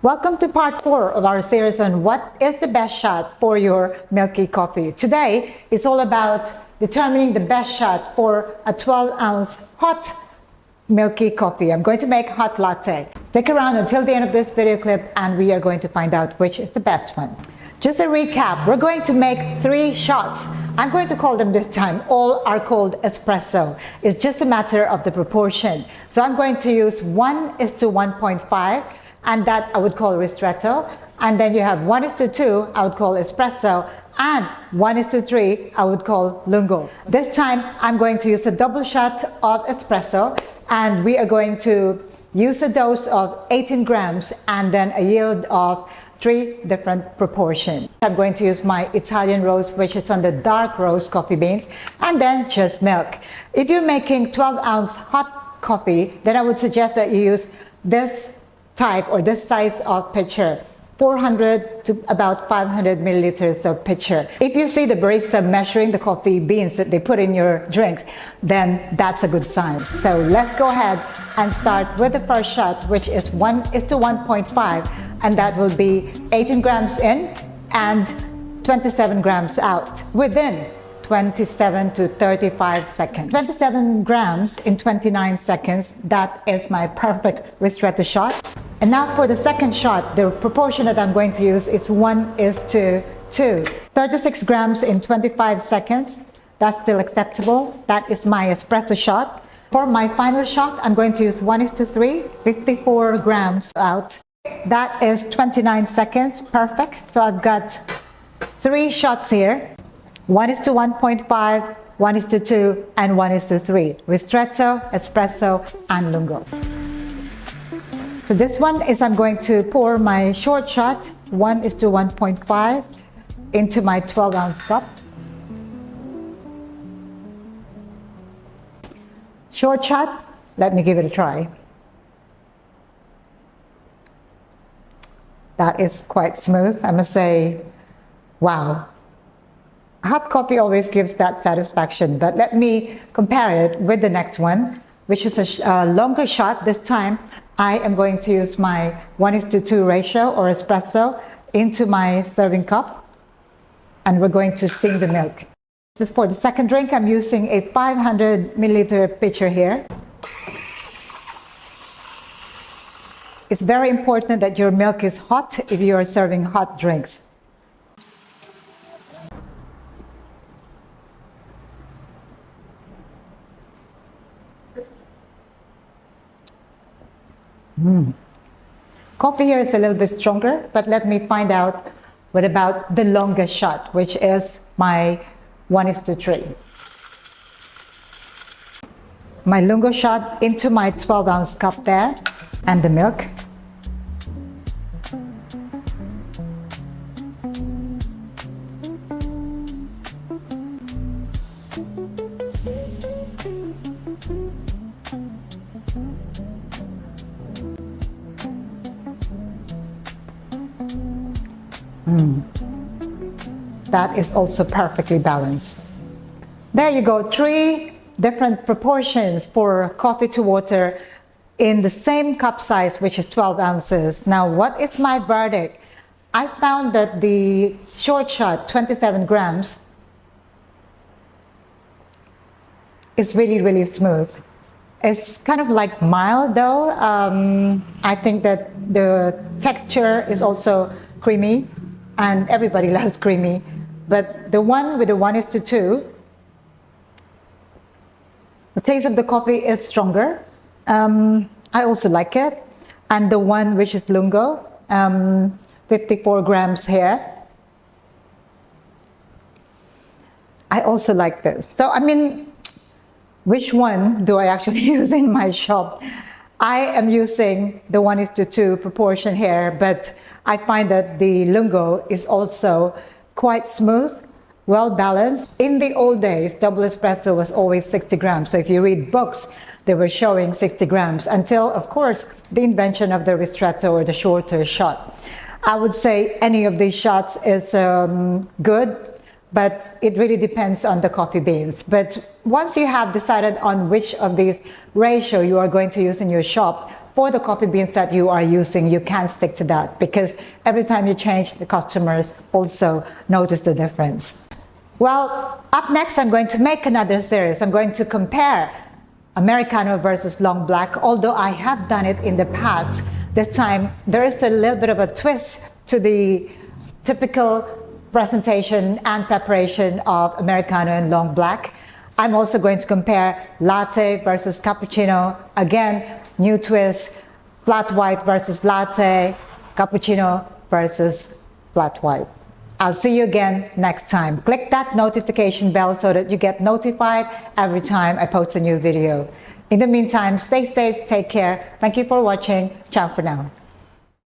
Welcome to part 4 of our series on what is the best shot for your milky coffee. Today, it's all about determining the best shot for a 12-ounce hot milky coffee. I'm going to make hot latte. Stick around until the end of this video clip and we are going to find out which is the best one. Just a recap, we're going to make 3 shots. I'm going to call them this time. All are called espresso. It's just a matter of the proportion. So I'm going to use 1:1.5, and that I would call Ristretto. And then you have 1:2, I would call espresso, and 1:3, I would call Lungo. This time, I'm going to use a double shot of espresso, and we are going to use a dose of 18 grams and then a yield of 3 different proportions. I'm going to use my Italian roast, which is on the dark roast coffee beans, and then just milk. If you're making 12-ounce hot coffee, then I would suggest that you use this type or this size of pitcher, 400 to about 500 milliliters of pitcher. If you see the barista measuring the coffee beans that they put in your drinks, then that's a good sign. So let's go ahead and start with the first shot, which is 1:1.5, and that will be 18 grams in and 27 grams out within 27 to 35 seconds. 27 grams in 29 seconds, that is my perfect Ristretto shot. And now for the second shot, the proportion that I'm going to use is 1:2. 36 grams in 25 seconds, that's still acceptable. That is my espresso shot. For my final shot, I'm going to use 1:3, 54 grams out. That is 29 seconds, perfect. So I've got 3 shots here. 1:1.5, 1:2, and 1:3. Ristretto, espresso, and Lungo. So this one is I'm going to pour my short shot, 1:1.5, into my 12-ounce cup. Short shot, let me give it a try. That is quite smooth, I must say. Wow. Hot coffee always gives that satisfaction, but let me compare it with the next one, which is a longer shot. This time, I am going to use my 1:2 ratio or espresso into my serving cup, and we're going to steam the milk. This is for the second drink. I'm using a 500 milliliter pitcher here. It's very important that your milk is hot if you are serving hot drinks. Coffee here is a little bit stronger, but let me find out what about the longest shot, which is my 1:3. My Lungo shot into my 12-ounce cup there, and the milk. That is also perfectly balanced. There you go, 3 different proportions for coffee to water in the same cup size, which is 12 ounces. Now, what is my verdict? I found that the short shot, 27 grams, is really, really smooth. It's kind of like mild though. I think that the texture is also creamy, and everybody loves creamy. But the one with the 1:2, the taste of the coffee is stronger. I also like it. And the one which is Lungo, 54 grams here. I also like this. So, I mean, which one do I actually use in my shop? I am using the 1:2 proportion here, but I find that the Lungo is also quite smooth, well balanced. In the old days, double espresso was always 60 grams. So if you read books, they were showing 60 grams until, of course, the invention of the Ristretto or the shorter shot. I would say any of these shots is good, but it really depends on the coffee beans. But once you have decided on which of these ratio you are going to use in your shop, for the coffee beans that you are using, you can't stick to that, because every time you change, the customers also notice the difference. Well, up next, I'm going to make another series. I'm going to compare Americano versus long black, although I have done it in the past. This time, there is a little bit of a twist to the typical presentation and preparation of Americano and long black. I'm also going to compare latte versus cappuccino. Again, new twist, flat white versus latte, cappuccino versus flat white. I'll see you again next time. Click that notification bell so that you get notified every time I post a new video. In the meantime, stay safe, take care. Thank you for watching. Ciao for now.